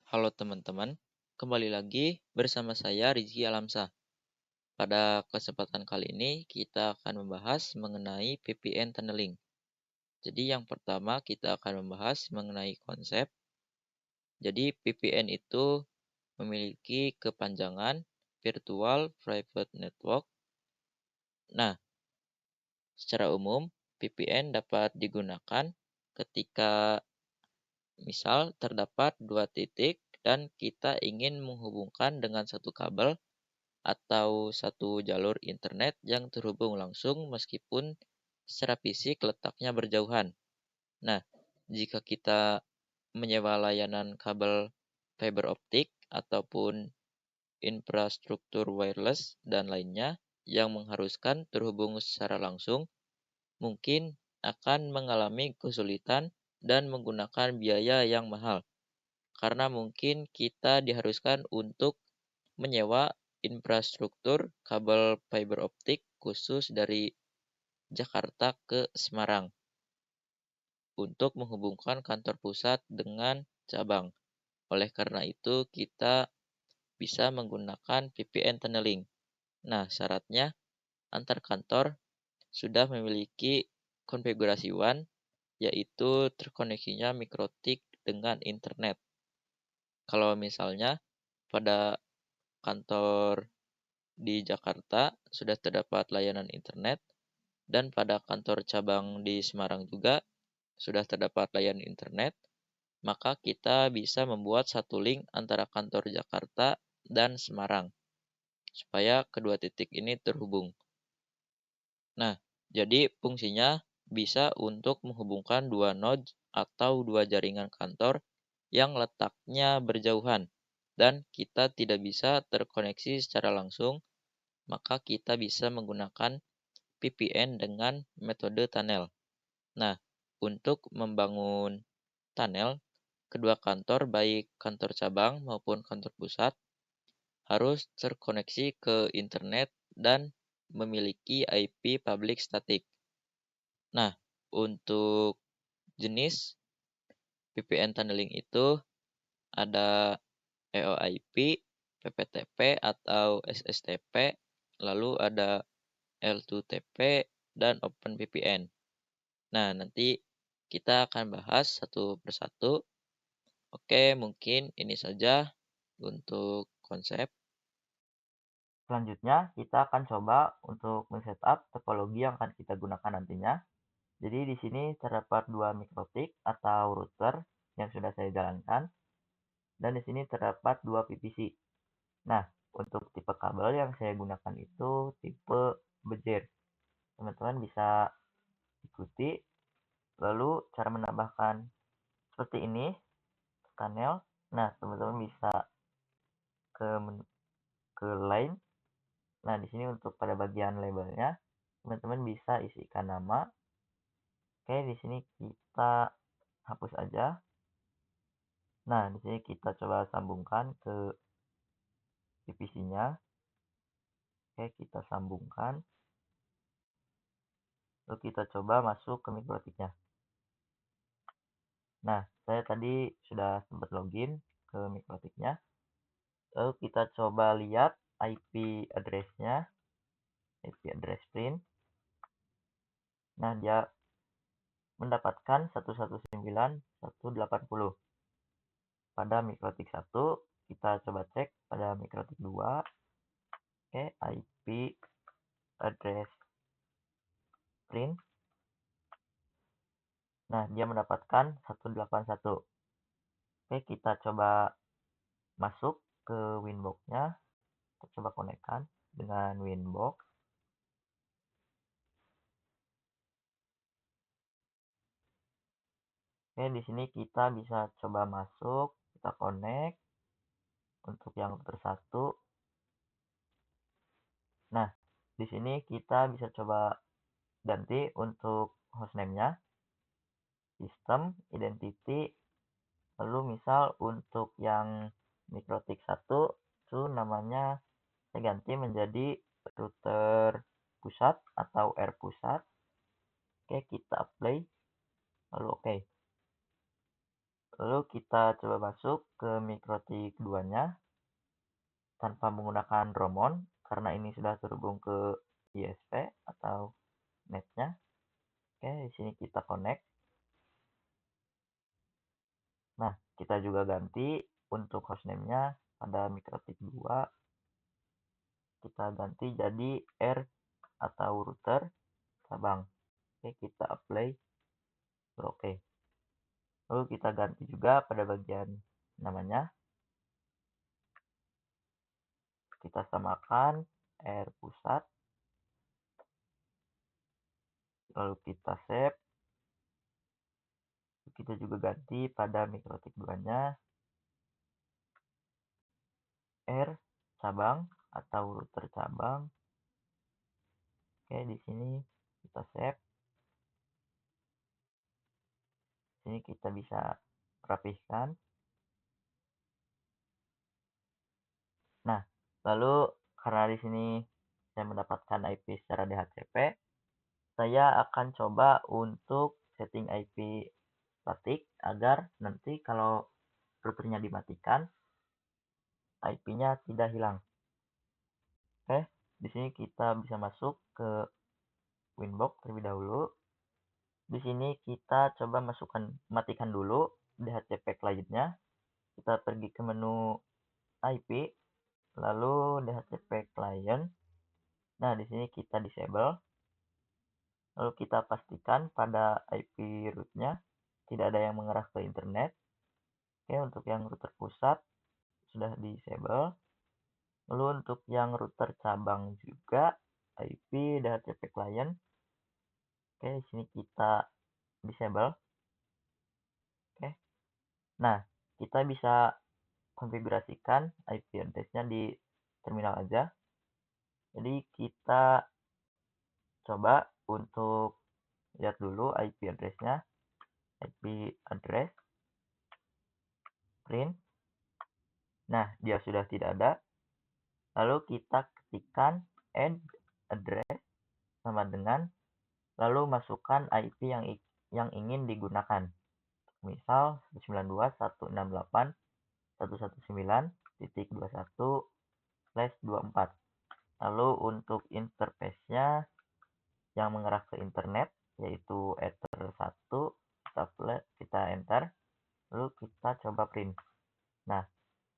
Halo teman-teman, kembali lagi bersama saya Rizky Alamsah. Pada kesempatan kali ini kita akan membahas mengenai VPN tunneling. Jadi yang pertama kita akan membahas mengenai konsep. Jadi VPN itu memiliki kepanjangan Virtual Private Network. Nah, secara umum VPN dapat digunakan ketika misal terdapat dua titik dan kita ingin menghubungkan dengan satu kabel atau satu jalur internet yang terhubung langsung meskipun secara fisik letaknya berjauhan. Nah, jika kita menyewa layanan kabel fiber optik ataupun infrastruktur wireless dan lainnya yang mengharuskan terhubung secara langsung, mungkin akan mengalami kesulitan dan menggunakan biaya yang mahal. Karena mungkin kita diharuskan untuk menyewa infrastruktur kabel fiber optik khusus dari Jakarta ke Semarang untuk menghubungkan kantor pusat dengan cabang. Oleh karena itu, kita bisa menggunakan VPN tunneling. Nah, syaratnya antar kantor sudah memiliki konfigurasi WAN, yaitu terkoneksinya mikrotik dengan internet. Kalau misalnya pada kantor di Jakarta sudah terdapat layanan internet, dan pada kantor cabang di Semarang juga sudah terdapat layanan internet, maka kita bisa membuat satu link antara kantor Jakarta dan Semarang, supaya kedua titik ini terhubung. Nah, jadi fungsinya bisa untuk menghubungkan dua node atau dua jaringan kantor yang letaknya berjauhan, dan kita tidak bisa terkoneksi secara langsung, maka kita bisa menggunakan VPN dengan metode tunnel. Nah, untuk membangun tunnel, kedua kantor baik kantor cabang maupun kantor pusat harus terkoneksi ke internet dan memiliki IP public static. Nah, untuk jenis VPN tunneling itu ada EOIP, PPTP atau SSTP, lalu ada L2TP dan OpenVPN. Nah, nanti kita akan bahas satu persatu. Oke, mungkin ini saja untuk konsep. Selanjutnya, kita akan coba untuk men-setup topologi yang akan kita gunakan nantinya. Jadi di sini terdapat dua mikrotik atau router yang sudah saya jalankan, dan di sini terdapat dua PVC. Nah, untuk tipe kabel yang saya gunakan itu tipe bejer. Teman-teman bisa ikuti. Lalu cara menambahkan seperti ini, tunnel. Nah, teman-teman bisa ke ke line. Nah, di sini untuk pada bagian labelnya, teman-teman bisa isikan nama. Oke, di sini kita hapus aja. Nah, di sini kita coba sambungkan ke PVC-nya. Oke, kita sambungkan. Lalu kita coba masuk ke mikrotiknya. Nah, saya tadi sudah sempat login ke mikrotiknya. Lalu kita coba lihat IP address-nya, IP address print. Nah, dia mendapatkan 119.180. Pada mikrotik 1, kita coba cek pada mikrotik 2. Oke, IP address print. Nah, dia mendapatkan 181. Oke, kita coba masuk ke Winbox-nya. Kita coba konekkan dengan Winbox. Oke, di sini kita bisa coba masuk, kita connect untuk yang router 1. Nah, di sini kita bisa coba ganti untuk hostname-nya, sistem, identity, lalu misal untuk yang mikrotik 1 itu namanya saya ganti menjadi router pusat atau R pusat. Oke, kita apply, lalu oke. Lalu kita coba masuk ke mikrotik keduanya tanpa menggunakan Dromon karena ini sudah terhubung ke ISP atau netnya. Oke, di sini kita connect. Nah, kita juga ganti untuk hostname-nya pada mikrotik 2 kita ganti jadi R atau router cabang. Oke, kita apply, oke. Lalu kita ganti juga pada bagian namanya. Kita samakan R pusat. Lalu kita save. Kita juga ganti pada mikrotik 2-nya R cabang atau router cabang. Oke, di sini kita save. Sini kita bisa rapihkan. Nah, lalu karena di sini saya mendapatkan IP secara DHCP, saya akan coba untuk setting IP statik agar nanti kalau routernya dimatikan, IP-nya tidak hilang. Oke, di sini kita bisa masuk ke Winbox terlebih dahulu. Di sini kita coba matikan dulu DHCP client-nya. Kita pergi ke menu IP, lalu DHCP client. Nah, di sini kita disable. Lalu kita pastikan pada IP root-nya tidak ada yang mengarah ke internet. Oke, untuk yang router pusat sudah disable. Lalu untuk yang router cabang juga IP DHCP client. Oke, di sini kita disable. Oke. Nah, kita bisa konfigurasikan IP address-nya di terminal aja. Jadi kita coba untuk lihat dulu IP address-nya. IP address print. Nah, dia sudah tidak ada. Lalu kita ketikkan add address sama dengan lalu masukkan IP yang ingin digunakan. Misal 192.168.119.21/24. Lalu untuk interface-nya yang mengarah ke internet yaitu Ether 1, kita enter. Lalu kita coba print. Nah,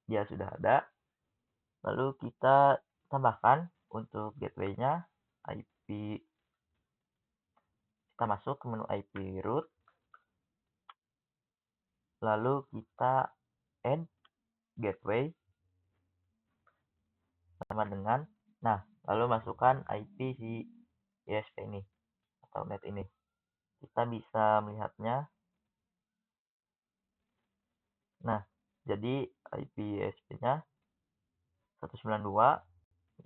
dia sudah ada. Lalu kita tambahkan untuk gateway-nya IP. Kita masuk ke menu IP root. Lalu kita add gateway sama dengan, nah, lalu masukkan IP si ISP ini atau net ini. Kita bisa melihatnya. Nah, jadi IP ISP-nya 192,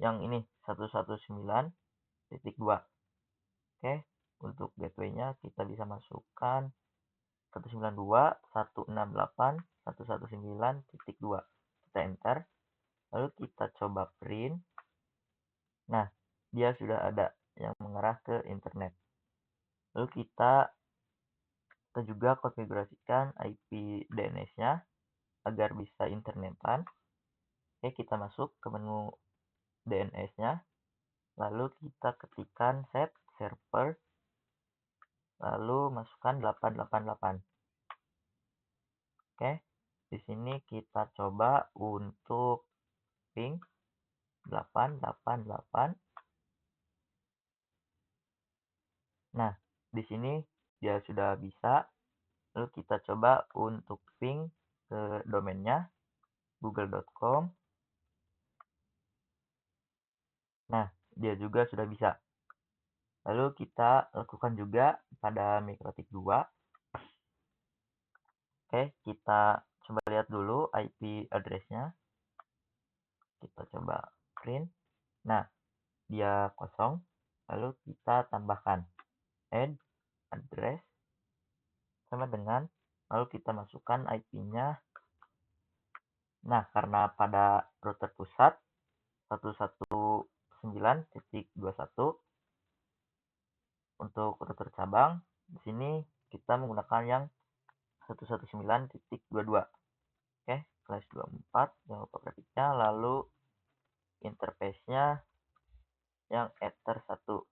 yang ini 119.2. Oke, untuk gateway-nya kita bisa masukkan 192.168.119.2. Kita enter. Lalu kita coba print. Nah, dia sudah ada yang mengarah ke internet. Lalu kita juga konfigurasikan IP DNS-nya agar bisa internetan. Oke, kita masuk ke menu DNS-nya. Lalu kita ketikkan set server. Lalu masukkan 888. Oke, di sini kita coba untuk ping 888. Nah, di sini dia sudah bisa. Lalu kita coba untuk ping ke domainnya google.com. Nah, dia juga sudah bisa. Lalu kita lakukan juga pada mikrotik 2. Oke, kita coba lihat dulu IP address-nya. Kita coba print. Nah, dia kosong. Lalu kita tambahkan add address sama dengan, lalu kita masukkan IP-nya. Nah, karena pada router pusat 119.21 untuk router cabang, di sini kita menggunakan yang 119.22. Oke, slash 24, jangan lupa grafiknya, lalu interface-nya yang ether 1.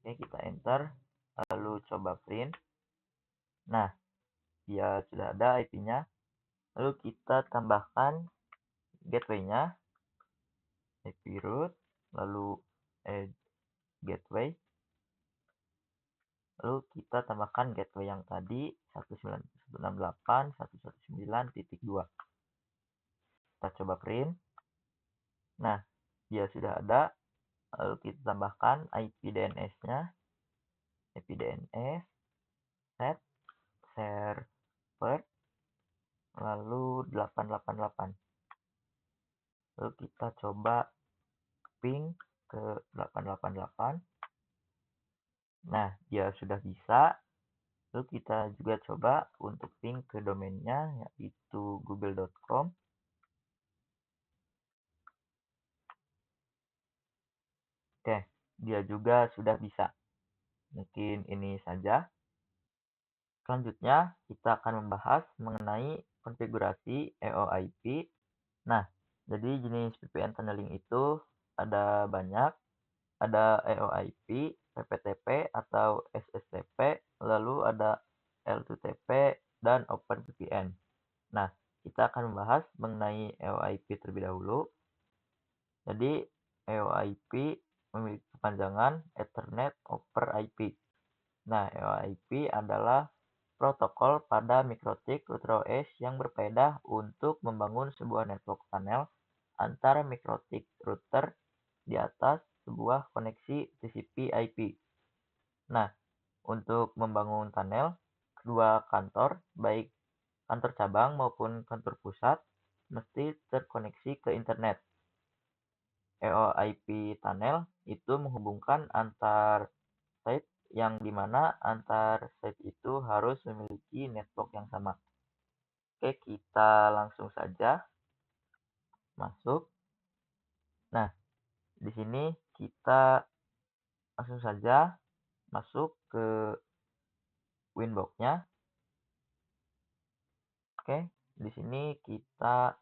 Oke, kita enter, lalu coba print. Nah, dia sudah ada IP-nya. Lalu kita tambahkan gateway-nya, IP root, lalu add gateway. Lalu kita tambahkan gateway yang tadi 192.168.119.2. Kita coba print. Nah, dia sudah ada. Lalu kita tambahkan IP DNS-nya. IP DNS set server lalu 888. Lalu kita coba ping ke 888. Nah, dia sudah bisa. Lalu kita juga coba untuk ping ke domainnya, yaitu google.com. Oke, dia juga sudah bisa. Mungkin ini saja. Selanjutnya, kita akan membahas mengenai konfigurasi EOIP. Nah, jadi jenis VPN tunneling itu ada banyak. Ada EOIP, PPTP atau SSTP, lalu ada L2TP dan OpenVPN. Nah, kita akan membahas mengenai EOIP terlebih dahulu. Jadi, EOIP memiliki kepanjangan Ethernet over IP. Nah, EOIP adalah protokol pada mikrotik RouterOS yang berfaedah untuk membangun sebuah network tunnel antara mikrotik router di atas sebuah koneksi TCP IP. Nah, untuk membangun tunnel, kedua kantor, baik kantor cabang maupun kantor pusat, mesti terkoneksi ke internet. EOIP tunnel itu menghubungkan antar site yang dimana antar site itu harus memiliki network yang sama. Oke, kita langsung saja masuk. Nah, di sini kita langsung saja masuk ke Winbox-nya. Oke, di sini kita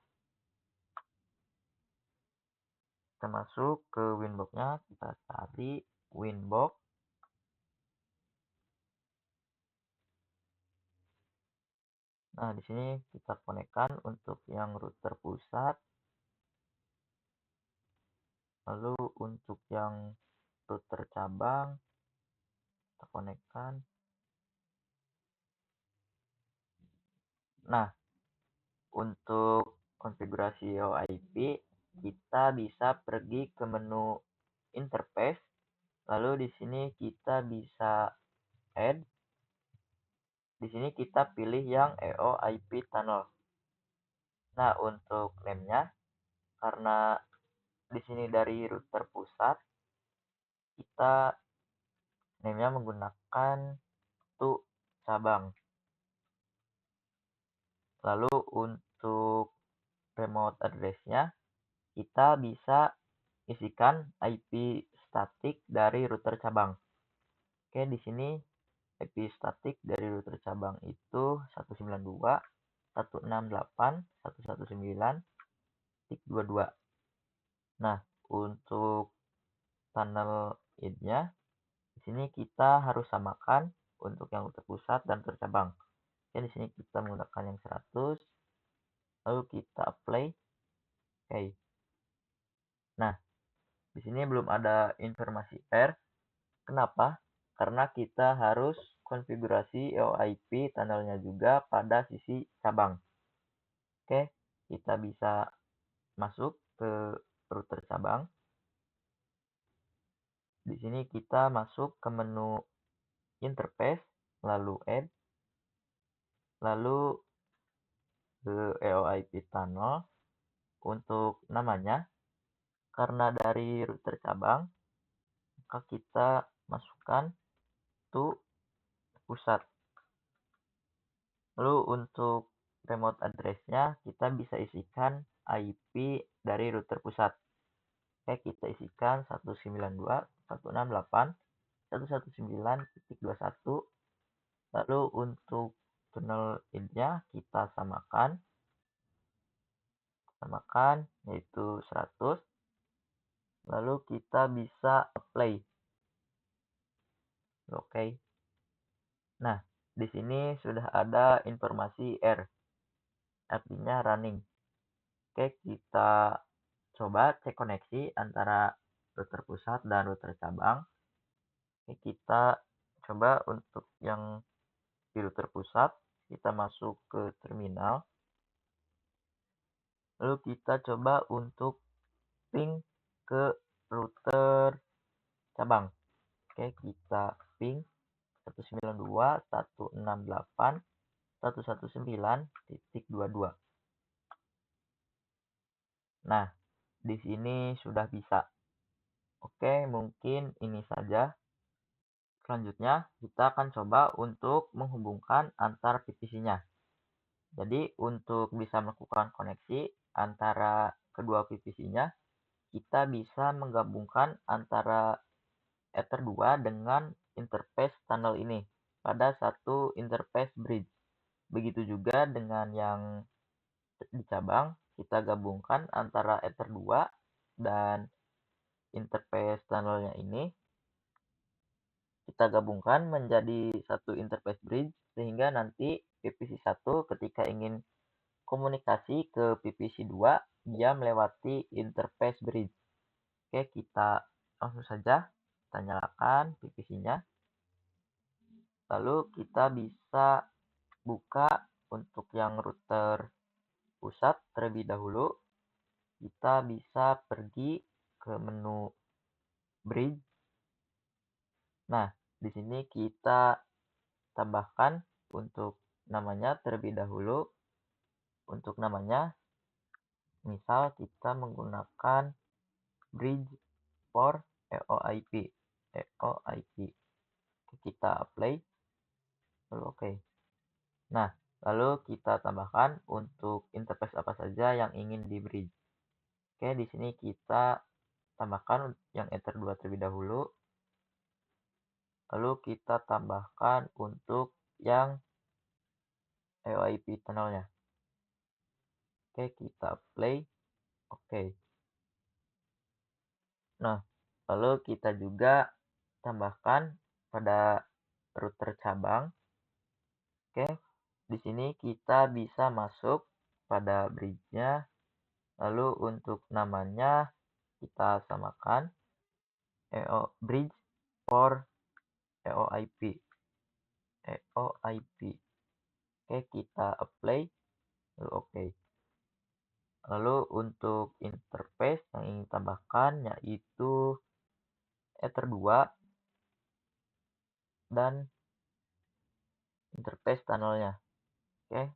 masuk ke Winbox-nya, kita cari Winbox. Nah, di sini kita konekkan untuk yang router pusat. Lalu untuk yang router cabang kita konekkan. Nah, untuk konfigurasi OIP kita bisa pergi ke menu interface. Lalu di sini kita bisa add. Di sini kita pilih yang EOIP tunnel. Nah, untuk name-nya karena di sini dari router pusat kita name-nya menggunakan cabang. Lalu untuk remote address-nya kita bisa isikan IP statik dari router cabang. Oke, di sini IP statik dari router cabang itu 192.168.119.22. Nah, untuk tunnel id-nya di sini kita harus samakan untuk yang router pusat dan router cabang. Oke, di sini kita menggunakan yang 100. Lalu kita apply. Oke. Nah, di sini belum ada informasi error. Kenapa? Karena kita harus konfigurasi EOIP tunnelnya juga pada sisi cabang. Oke, kita bisa masuk ke router cabang. Di sini kita masuk ke menu interface, lalu add, lalu ke EOIP tunnel. Untuk namanya, karena dari router cabang, maka kita masukkan to pusat. Lalu untuk remote address-nya kita bisa isikan IP dari router pusat. Oke, kita isikan 192.168.119.21. Lalu untuk tunnel id-nya kita samakan yaitu 100. Lalu kita bisa apply. Oke. Nah, di sini sudah ada informasi R, artinya running. Oke, kita coba cek koneksi antara router pusat dan router cabang. Oke, kita coba untuk yang di router pusat, kita masuk ke terminal. Lalu kita coba untuk ping ke router cabang. Oke, kita ping 192.168.119.22. Nah, di sini sudah bisa. Oke, mungkin ini saja. Selanjutnya, kita akan coba untuk menghubungkan antar PVC-nya. Jadi, untuk bisa melakukan koneksi antara kedua PVC-nya, kita bisa menggabungkan antara Ether 2 dengan interface tunnel ini pada satu interface bridge. Begitu juga dengan yang di cabang, kita gabungkan antara Ether 2 dan interface tunnelnya ini. Kita gabungkan menjadi satu interface bridge sehingga nanti PVC 1 ketika ingin komunikasi ke PVC 2 dia melewati interface bridge. Oke, kita langsung saja kita nyalakan PVC-nya. Lalu kita bisa buka untuk yang router pusat terlebih dahulu. Kita bisa pergi ke menu bridge. Nah, di sini kita tambahkan untuk namanya terlebih dahulu. Untuk namanya, misal kita menggunakan bridge for EOIP. EOIP. Kita apply. Lalu oke. Nah, lalu kita tambahkan untuk interface apa saja yang ingin di bridge. Oke, di sini kita tambahkan yang Ether 2 terlebih dahulu. Lalu kita tambahkan untuk yang EOIP tunnelnya. Oke, kita play. Oke. Nah, lalu kita juga tambahkan pada router cabang. Oke, di sini kita bisa masuk pada bridge-nya. Lalu untuk namanya kita samakan EO bridge for EOIP. EOIP. Oke, kita apply. Lalu oke. Lalu untuk interface yang ingin tambahkan yaitu Ether 2 dan interface tunnelnya. Oke,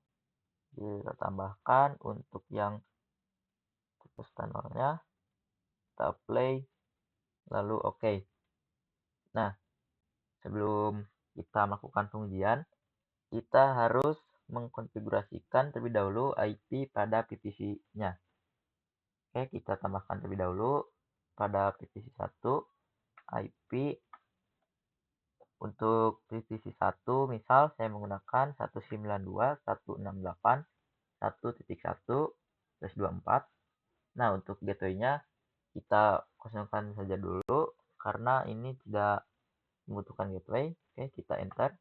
kita tambahkan untuk yang interface tunnelnya. Kita play, lalu oke. Nah, sebelum kita melakukan pengujian, kita harus mengkonfigurasikan terlebih dahulu IP pada PVC-nya. Oke, kita tambahkan terlebih dahulu pada PVC 1 IP. Untuk PVC 1 misal saya menggunakan 192.168.1.1/24. Nah, untuk gateway-nya kita kosongkan saja dulu karena ini tidak membutuhkan gateway. Oke, kita enter.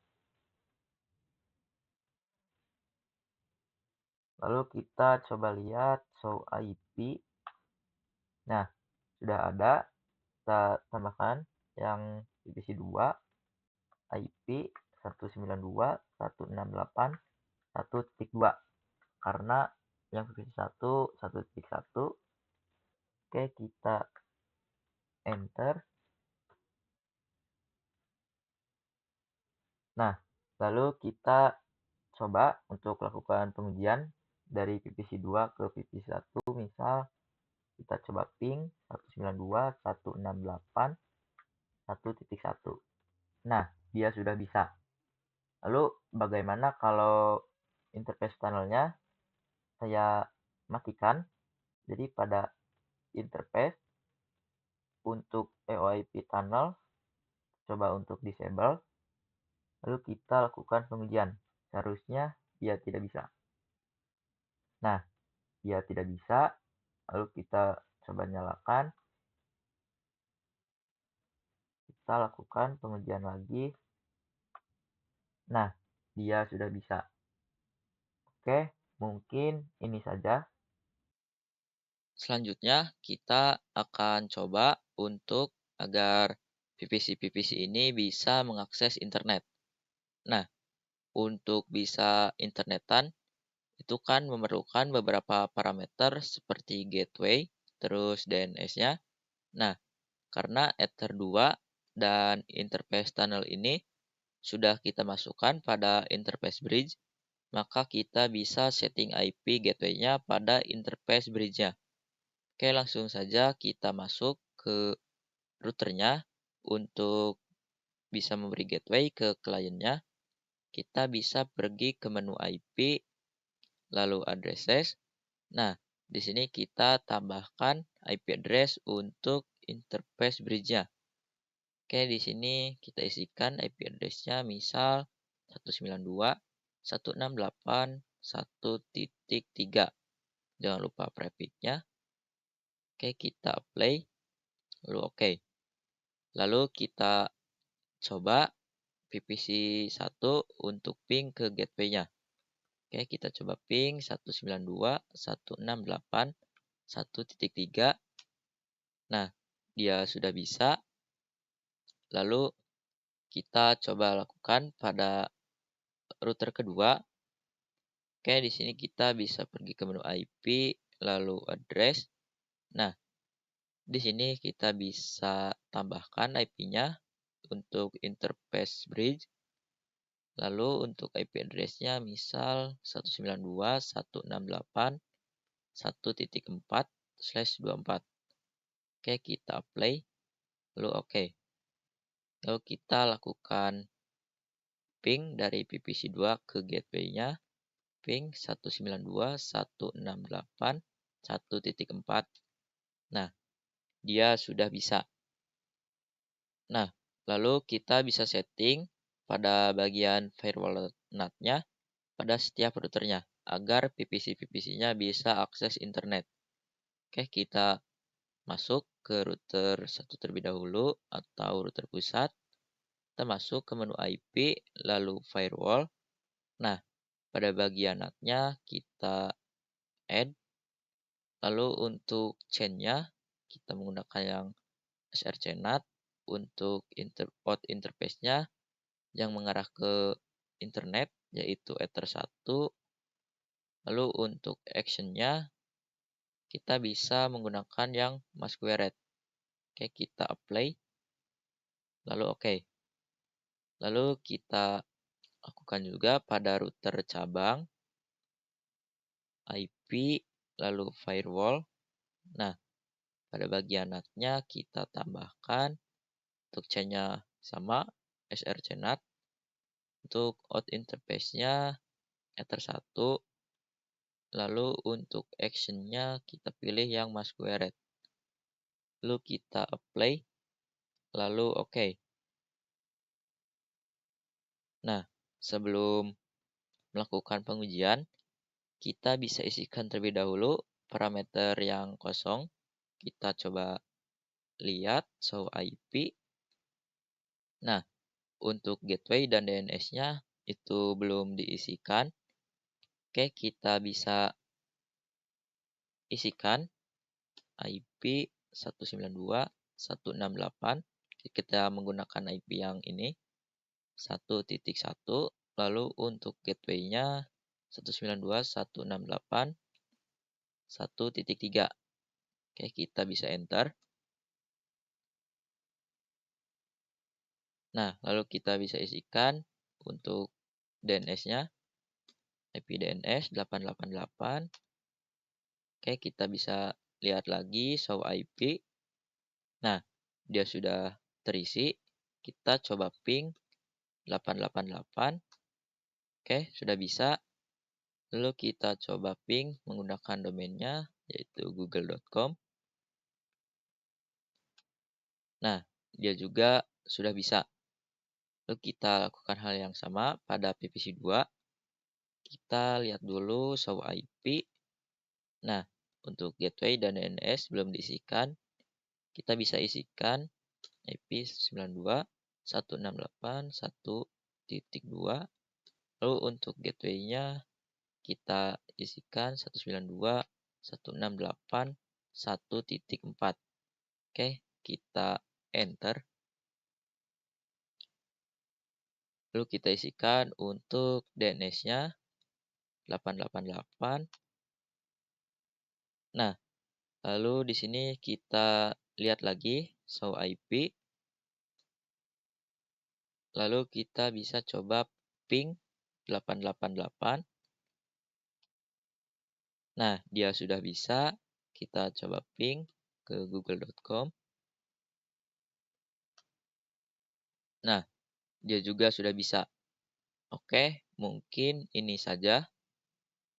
Lalu kita coba lihat show IP. Nah, sudah ada. Kita tambahkan yang PVC 2 IP 192.168.1.2 karena yang PVC 1 1.1. Oke, kita enter. Nah, lalu kita coba untuk lakukan pengujian dari PVC 2 ke PVC 1. Misal kita coba ping 192.168.1.1. Nah, dia sudah bisa. Lalu bagaimana kalau interface tunnelnya saya matikan? Jadi pada interface untuk EOIP tunnel coba untuk disable. Lalu kita lakukan pengujian. seharusnya dia tidak bisa. Nah, dia tidak bisa, lalu kita coba nyalakan, kita lakukan pengujian lagi. Nah, dia sudah bisa. Oke, mungkin ini saja. Selanjutnya, kita akan coba untuk agar PVC-PVC ini bisa mengakses internet. Nah, untuk bisa internetan, itu kan memerlukan beberapa parameter seperti gateway, terus DNS-nya. Nah, karena Ether 2 dan interface tunnel ini sudah kita masukkan pada interface bridge, maka kita bisa setting IP gateway-nya pada interface bridge-nya. Oke, langsung saja kita masuk ke routernya. Untuk bisa memberi gateway ke kliennya, kita bisa pergi ke menu IP, lalu addresses. Nah, di sini kita tambahkan IP address untuk interface bridge-nya. Oke, di sini kita isikan IP address-nya misal 192.168.1.3. Jangan lupa prefix-nya. Oke, kita apply, lalu oke. Lalu kita coba PVC 1 untuk ping ke gateway-nya. Oke, kita coba ping 192.168.1.3. Nah, dia sudah bisa. Lalu kita coba lakukan pada router kedua. Oke, di sini kita bisa pergi ke menu IP, lalu address. Nah, di sini kita bisa tambahkan IP-nya untuk interface bridge. Lalu untuk IP address-nya misal 192.168.1.4/24. Oke, kita apply, lalu oke. Lalu kita lakukan ping dari PVC2 ke gateway-nya, ping 192.168.1.4. Nah, dia sudah bisa. Nah, lalu kita bisa setting pada bagian firewall NAT-nya pada setiap routernya agar PVC-PVC-nya bisa akses internet. Oke, kita masuk ke router satu terlebih dahulu atau router pusat. Kita masuk ke menu IP, lalu firewall. Nah, pada bagian NAT-nya kita add. Lalu untuk chain-nya kita menggunakan yang SRC NAT. Untuk port interface-nya yang mengarah ke internet yaitu Ether 1. Lalu untuk action-nya kita bisa menggunakan yang masquerade. Oke, kita apply, lalu oke. Lalu kita lakukan juga pada router cabang, IP, lalu firewall. Nah, pada bagian NAT-nya kita tambahkan untuk chain-nya sama, SRC NAT. Untuk out interface-nya Ether 1. Lalu untuk action-nya kita pilih yang masquerade. Lalu kita apply, lalu oke. Nah, sebelum melakukan pengujian, kita bisa isikan terlebih dahulu parameter yang kosong. Kita coba lihat show IP. Nah, untuk gateway dan DNS-nya itu belum diisikan. Oke, kita bisa isikan IP 192.168. Kita menggunakan IP yang ini 1.1. Lalu untuk gateway-nya 192.168.1.3. Oke, kita bisa enter. Nah, lalu kita bisa isikan untuk DNS-nya, IP DNS 888. Oke, kita bisa lihat lagi show IP. Nah, dia sudah terisi. Kita coba ping 888. Oke, sudah bisa. Lalu kita coba ping menggunakan domainnya yaitu google.com. Nah, dia juga sudah bisa. Lalu kita lakukan hal yang sama pada PVC2. kita lihat dulu show IP. Nah, untuk gateway dan DNS belum diisikan, kita bisa isikan IP 92.168.1.2. Lalu untuk gateway-nya kita isikan 192.168.1.4. Oke, kita enter. Lalu kita isikan untuk DNS-nya 888. Nah, lalu di sini kita lihat lagi show IP. Lalu kita bisa coba ping 888. Nah, dia sudah bisa. Kita coba ping ke google.com. Nah, dia juga sudah bisa. Oke, mungkin ini saja.